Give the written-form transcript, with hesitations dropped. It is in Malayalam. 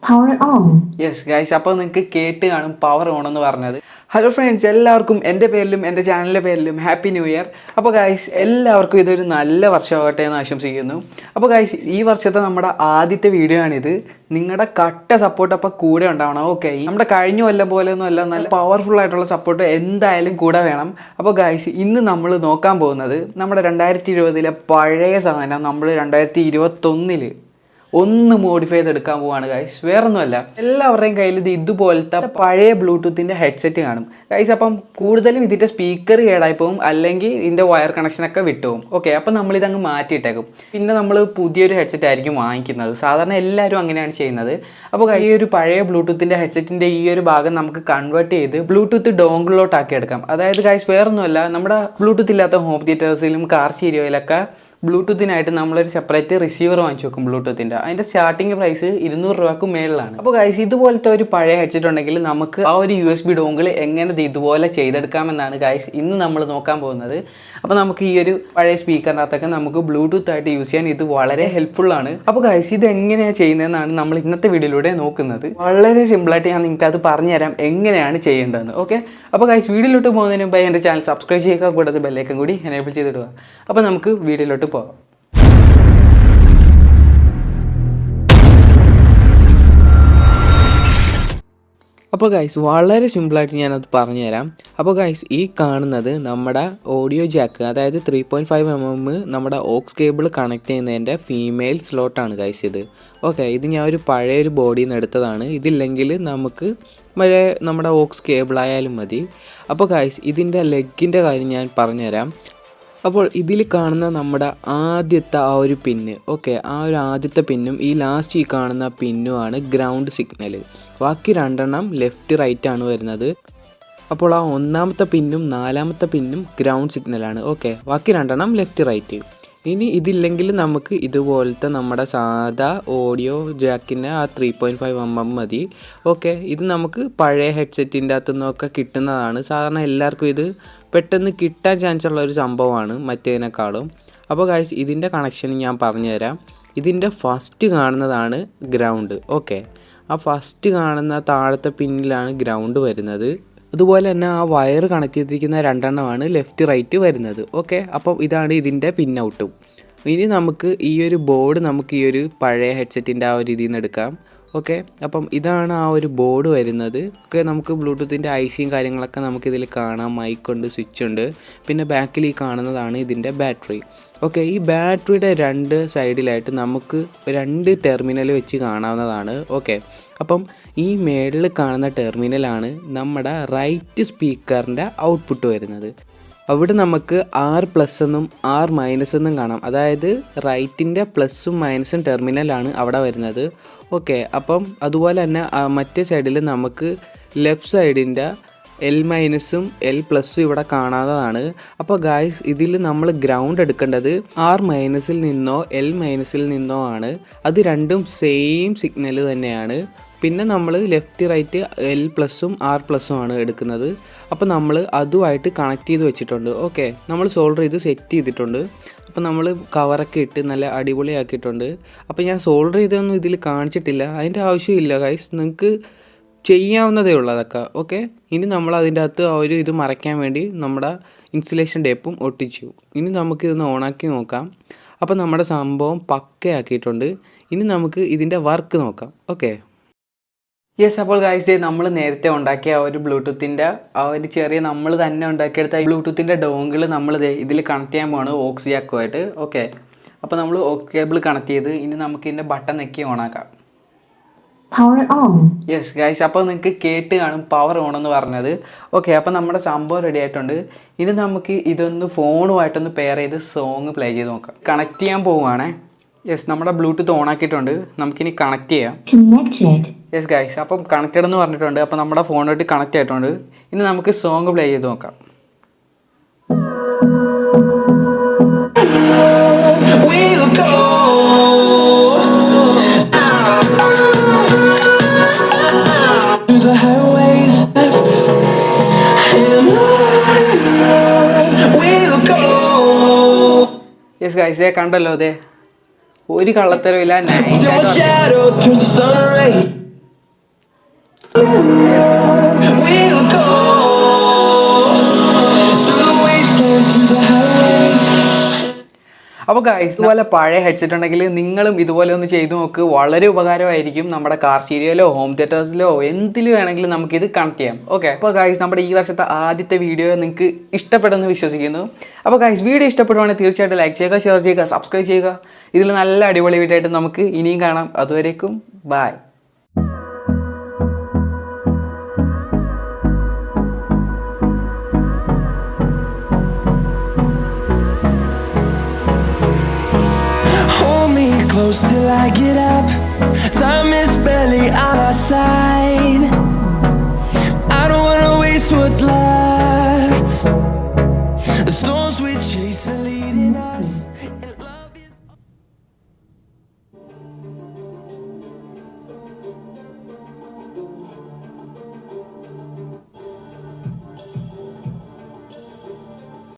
Power on. യെസ് ഗൈസ്, അപ്പോൾ നിങ്ങൾക്ക് കേട്ട് കാണും പവർ ഓൺ എന്ന് പറഞ്ഞത്. ഹലോ ഫ്രണ്ട്സ്, എല്ലാവർക്കും എൻ്റെ പേരിലും എൻ്റെ ചാനലിൻ്റെ പേരിലും ഹാപ്പി ന്യൂ ഇയർ. അപ്പോൾ ഗൈസ്, എല്ലാവർക്കും ഇതൊരു നല്ല വർഷമാകട്ടെ എന്ന് ആശംസിക്കുന്നു. അപ്പോൾ ഗൈസ്, ഈ വർഷത്തെ നമ്മുടെ ആദ്യത്തെ വീഡിയോ ആണിത്. നിങ്ങളുടെ കട്ട സപ്പോർട്ട് അപ്പോൾ കൂടെ ഉണ്ടാവണം. ഓക്കെ, നമ്മുടെ കഴിഞ്ഞ കൊല്ലം പോലെയൊന്നും അല്ല, നല്ല പവർഫുൾ ആയിട്ടുള്ള സപ്പോർട്ട് എന്തായാലും കൂടെ വേണം. അപ്പോൾ ഗൈസ്, ഇന്ന് നമ്മൾ നോക്കാൻ പോകുന്നത് നമ്മുടെ 2020 പഴയ സാധനം നമ്മൾ 2021 ഒന്ന് മോഡിഫൈ ചെയ്തെടുക്കാൻ പോവാണ് ഗൈസ്. വേറൊന്നുമല്ല, എല്ലാവരുടെയും കയ്യിൽ ഇത് ഇതുപോലത്തെ പഴയ ബ്ലൂടൂത്തിൻ്റെ ഹെഡ്സെറ്റ് കാണും ഗൈസ്. അപ്പം കൂടുതലും ഇതിൻ്റെ സ്പീക്കർ കേടായി പോകും, അല്ലെങ്കിൽ ഇതിൻ്റെ വയർ കണക്ഷനൊക്കെ വിട്ടുപോകും. ഓക്കെ, അപ്പം നമ്മളിതങ്ങ് മാറ്റിയിട്ടേക്കും. പിന്നെ നമ്മൾ പുതിയൊരു ഹെഡ്സെറ്റ് ആയിരിക്കും വാങ്ങിക്കുന്നത്. സാധാരണ എല്ലാവരും അങ്ങനെയാണ് ചെയ്യുന്നത്. അപ്പോൾ ഈ ഒരു പഴയ ബ്ലൂടൂത്തിൻ്റെ ഹെഡ്സെറ്റിൻ്റെ ഈ ഒരു ഭാഗം നമുക്ക് കൺവേർട്ട് ചെയ്ത് ബ്ലൂടൂത്ത് ഡോങ്കിളിലോട്ടാക്കി എടുക്കാം. അതായത് ഗൈസ്, വേറൊന്നുമല്ല, നമ്മുടെ ബ്ലൂടൂത്ത് ഇല്ലാത്ത ഹോം തിയേറ്റേഴ്സിലും കാർ സ്റ്റീരിയോയിലൊക്കെ ബ്ലൂടൂത്തിനായിട്ട് നമ്മളൊരു സെപ്പറേറ്റ് റിസീവർ വാങ്ങിച്ചു വെക്കും ബ്ലൂടൂത്തിൻ്റെ. അതിൻ്റെ സ്റ്റാർട്ടിങ് പ്രൈസ് 200 രൂപക്ക് മേളിലാണ്. അപ്പോൾ ഗൈസ്, ഇതുപോലത്തെ ഒരു പഴയ ഹെഡ്സെറ്റ് ഉണ്ടെങ്കിൽ നമുക്ക് ആ ഒരു USB ഡോങ്കിൾ എങ്ങനെ ഇതുപോലെ ചെയ്തെടുക്കാമെന്നാണ് ഗൈസ് ഇന്ന് നമ്മൾ നോക്കാൻ പോകുന്നത്. അപ്പോൾ നമുക്ക് ഈ ഒരു പഴയ സ്പീക്കറിനകത്തൊക്കെ നമുക്ക് ബ്ലൂടൂത്ത് ആയിട്ട് യൂസ് ചെയ്യാൻ ഇത് വളരെ ഹെൽപ്ഫുള്ളാണ്. അപ്പോൾ ഗൈസ്, ഇത് എങ്ങനെയാണ് ചെയ്യുന്നതെന്നാണ് നമ്മൾ ഇന്നത്തെ വീഡിയോയിലൂടെ നോക്കുന്നത്. വളരെ സിമ്പിളായിട്ട് ഞാൻ നിങ്ങൾക്ക് അത് പറഞ്ഞുതരാം എങ്ങനെയാണ് ചെയ്യേണ്ടതെന്ന്. ഓക്കെ, അപ്പോൾ ഗൈസ്, വീഡിയോയിലോട്ട് പോകുന്നതിന് മുമ്പ് എൻ്റെ ചാനൽ സബ്സ്ക്രൈബ് ചെയ്യുക, കൂടാതെ ബെല്ലൈക്കൻ കൂടി എനേബിൾ ചെയ്തിടുക. അപ്പോൾ നമുക്ക് വീഡിയോയിലോട്ട് പോകാം. അപ്പോൾ ഗൈസ്, വളരെ സിമ്പിളായിട്ട് ഞാനത് പറഞ്ഞുതരാം. അപ്പോൾ ഗൈസ്, ഈ കാണുന്നത് നമ്മുടെ ഓഡിയോ ജാക്ക്, അതായത് 3.5mm നമ്മുടെ ഓക്സ് കേബിൾ കണക്ട് ചെയ്യുന്നതിൻ്റെ ഫീമെയിൽ സ്ലോട്ടാണ് ഗൈസ് ഇത്. ഓക്കെ, ഇത് ഞാൻ ഒരു പഴയൊരു ബോഡിയിൽ നിന്ന് എടുത്തതാണ്. ഇതില്ലെങ്കിൽ നമുക്ക് നമ്മുടെ ഓക്സ് കേബിളായാലും മതി. അപ്പോൾ ഗൈസ്, ഇതിൻ്റെ ലെഗിൻ്റെ കാര്യം ഞാൻ പറഞ്ഞുതരാം. അപ്പോൾ ഇതിൽ കാണുന്ന നമ്മുടെ ആദ്യത്തെ ആ ഒരു പിന്ന്, ഓക്കെ, ആ ഒരു ആദ്യത്തെ പിന്നും ഈ ലാസ്റ്റ് ഈ കാണുന്ന പിന്നുമാണ് ഗ്രൗണ്ട് സിഗ്നൽ. ബാക്കി രണ്ടെണ്ണം ലെഫ്റ്റ് റൈറ്റ് ആണ് വരുന്നത്. അപ്പോൾ ആ ഒന്നാമത്തെ പിന്നും നാലാമത്തെ പിന്നും ഗ്രൗണ്ട് സിഗ്നലാണ്. ഓക്കെ, ബാക്കി രണ്ടെണ്ണം ലെഫ്റ്റ് റൈറ്റ്. ഇനി ഇതില്ലെങ്കിൽ നമുക്ക് ഇതുപോലത്തെ നമ്മുടെ സാധാ ഓഡിയോ ജാക്കിൻ്റെ ആ 3.5mm മതി. ഓക്കെ, ഇത് നമുക്ക് പഴയ ഹെഡ്സെറ്റിൻ്റെ അകത്തു നിന്നൊക്കെ കിട്ടുന്നതാണ്. സാധാരണ എല്ലാവർക്കും ഇത് പെട്ടെന്ന് കിട്ടാൻ ചാൻസ് ഉള്ള ഒരു സംഭവമാണ് മറ്റേതിനേക്കാളും. അപ്പോൾ ഗൈസ്, ഇതിൻ്റെ കണക്ഷൻ ഞാൻ പറഞ്ഞുതരാം. ഇതിൻ്റെ ഫസ്റ്റ് കാണുന്നതാണ് ഗ്രൗണ്ട്. ഓക്കെ, ആ ഫസ്റ്റ് കാണുന്ന താഴത്തെ പിന്നിലാണ് ഗ്രൗണ്ട് വരുന്നത്. അതുപോലെ തന്നെ ആ വയർ കണക്ട് ചെയ്തിരിക്കുന്ന രണ്ടെണ്ണമാണ് ലെഫ്റ്റ് റൈറ്റ് വരുന്നത്. ഓക്കെ, അപ്പം ഇതാണ് ഇതിൻ്റെ പിൻ ഔട്ടും. ഇനി നമുക്ക് ഈ ഒരു ബോർഡ് നമുക്ക് ഈ ഒരു പഴയ ഹെഡ്സെറ്റിൻ്റെ ആ ഒരു ഇതിൽ നിന്ന് എടുക്കാം. ഓക്കെ, അപ്പം ഇതാണ് ആ ഒരു ബോർഡ് വരുന്നത്. ഓക്കെ, നമുക്ക് ബ്ലൂടൂത്തിൻ്റെ ഐസിയും കാര്യങ്ങളൊക്കെ നമുക്കിതിൽ കാണാം. മൈക്കുണ്ട്, സ്വിച്ച് ഉണ്ട്. പിന്നെ ബാക്കിൽ ഈ കാണുന്നതാണ് ഇതിൻ്റെ ബാറ്ററി. ഓക്കെ, ഈ ബാറ്ററിയുടെ രണ്ട് സൈഡിലായിട്ട് നമുക്ക് 2 ടെർമിനൽ വെച്ച് കാണാവുന്നതാണ്. ഓക്കെ, അപ്പം ഈ മേളിൽ കാണുന്ന ടെർമിനലാണ് നമ്മുടെ റൈറ്റ് സ്പീക്കറിൻ്റെ ഔട്ട്പുട്ട് വരുന്നത്. അവിടെ നമുക്ക് R+ എന്നും R- എന്നും കാണാം. അതായത് റൈറ്റിൻ്റെ പ്ലസ്സും മൈനസും ടെർമിനലാണ് അവിടെ വരുന്നത്. ഓക്കെ, അപ്പം അതുപോലെ തന്നെ മറ്റേ സൈഡിൽ നമുക്ക് ലെഫ്റ്റ് സൈഡിൻ്റെ L- L+ ഇവിടെ കാണാവുന്നതാണ്. അപ്പോൾ ഗായ്സ്, ഇതിൽ നമ്മൾ ഗ്രൗണ്ട് എടുക്കേണ്ടത് R- നിന്നോ L- നിന്നോ ആണ്. അത് രണ്ടും സെയിം സിഗ്നൽ തന്നെയാണ്. പിന്നെ നമ്മൾ ലെഫ്റ്റ് റൈറ്റ് L+ഉം R+ ആണ് എടുക്കുന്നത്. അപ്പോൾ നമ്മൾ അതുമായിട്ട് കണക്ട് ചെയ്ത് വെച്ചിട്ടുണ്ട്. ഓക്കെ, നമ്മൾ സോൾഡർ ചെയ്ത് സെറ്റ് ചെയ്തിട്ടുണ്ട്. അപ്പോൾ നമ്മൾ കവറൊക്കെ ഇട്ട് നല്ല അടിപൊളിയാക്കിയിട്ടുണ്ട്. അപ്പോൾ ഞാൻ സോൾഡർ ചെയ്തൊന്നും ഇതിൽ കാണിച്ചിട്ടില്ല, അതിൻ്റെ ആവശ്യമില്ല ഗൈസ്, നിങ്ങൾക്ക് ചെയ്യാവുന്നതേ ഉള്ളൂ അതൊക്കെ. ഓക്കെ, ഇനി നമ്മൾ അതിൻ്റെ അകത്ത് ആ ഒരു ഇത് മറയ്ക്കാൻ വേണ്ടി നമ്മുടെ ഇൻസുലേഷൻ ടേപ്പും ഒട്ടിച്ചു. ഇനി നമുക്കിതൊന്ന് ഓണാക്കി നോക്കാം. അപ്പോൾ നമ്മുടെ സംഭവം പക്കയാക്കിയിട്ടുണ്ട്. ഇനി നമുക്ക് ഇതിൻ്റെ വർക്ക് നോക്കാം. ഓക്കെ, യെസ്, അപ്പോൾ ഗൈസ്, നമ്മൾ നേരത്തെ ഉണ്ടാക്കിയ ആ ഒരു ബ്ലൂടൂത്തിൻ്റെ ആ ഒരു ചെറിയ നമ്മൾ തന്നെ ഉണ്ടാക്കിയെടുത്ത ബ്ലൂടൂത്തിൻ്റെ ഡോങ്കിൾ നമ്മൾ ഇതിൽ കണക്ട് ചെയ്യാൻ പോവാണ് ഓക്സ് ജാക്കുമായിട്ട്. ഓക്കെ, അപ്പോൾ നമ്മൾ ഓക്സ് കേബിൾ കണക്ട് ചെയ്ത് ഇനി നമുക്ക് ഇതിൻ്റെ ബട്ടൺ നെക്കി ഓണാക്കാം. യെസ് ഗൈസ്, അപ്പോൾ നിങ്ങൾക്ക് കേട്ട് കാണും പവർ ഓൺ എന്ന് പറഞ്ഞത്. ഓക്കെ, അപ്പോൾ നമ്മുടെ സംഭവം റെഡി ആയിട്ടുണ്ട്. ഇനി നമുക്ക് ഇതൊന്ന് ഫോണുമായിട്ടൊന്ന് പെയർ ചെയ്ത് സോങ് പ്ലേ ചെയ്ത് നോക്കാം. കണക്ട് ചെയ്യാൻ പോവുകയാണേ. യെസ്, നമ്മുടെ ബ്ലൂടൂത്ത് ഓൺ ആക്കിയിട്ടുണ്ട്. നമുക്കിനി കണക്ട് ചെയ്യാം. യെസ് ഗൈസ്, അപ്പം കണക്റ്റഡ് എന്ന് പറഞ്ഞിട്ടുണ്ട്. അപ്പോൾ നമ്മുടെ ഫോണായിട്ട് കണക്ട് ആയിട്ടുണ്ട്. ഇനി നമുക്ക് സോങ് പ്ലേ ചെയ്ത് നോക്കാം. യെസ് ഗൈസ്, കണ്ടല്ലോ, അതെ, ഒരു കള്ളത്തരമില്ല, നൈസായിട്ട്. We'll go through the wastelands, through the highways. അപ്പോൾ ഗൈസ് ഇതുപോലെ പഴയ ഹെഡ്സെറ്റ് ഉണ്ടെങ്കിൽ നിങ്ങളും ഇതുപോലെ ഒന്ന് ചെയ്തു നോക്ക്. വളരെ ഉപകാരമായിരിക്കും. നമ്മുടെ കാർ സ്റ്റീരിയോയിലോ ഹോം തിയേറ്റേഴ്സിലോ എന്തിലും വേണമെങ്കിലും നമുക്കിത് കണക്ട് ചെയ്യാം. ഓക്കെ, അപ്പോൾ ഗൈസ് നമ്മുടെ ഈ വർഷത്തെ ആദ്യത്തെ വീഡിയോ നിങ്ങൾക്ക് ഇഷ്ടപ്പെടുമെന്ന് വിശ്വസിക്കുന്നു. അപ്പോൾ ഗൈസ് വീഡിയോ ഇഷ്ടപ്പെടുവാണെങ്കിൽ തീർച്ചയായിട്ടും ലൈക്ക് ചെയ്യുക, ഷെയർ ചെയ്യുക, സബ്സ്ക്രൈബ് ചെയ്യുക. ഇതിൽ നല്ല അടിപൊളി വീഡിയോ ആയിട്ട് നമുക്ക് ഇനിയും കാണാം. അതുവരേക്കും by. Close till I get up. Time is barely on our side. I don't wanna waste what's left.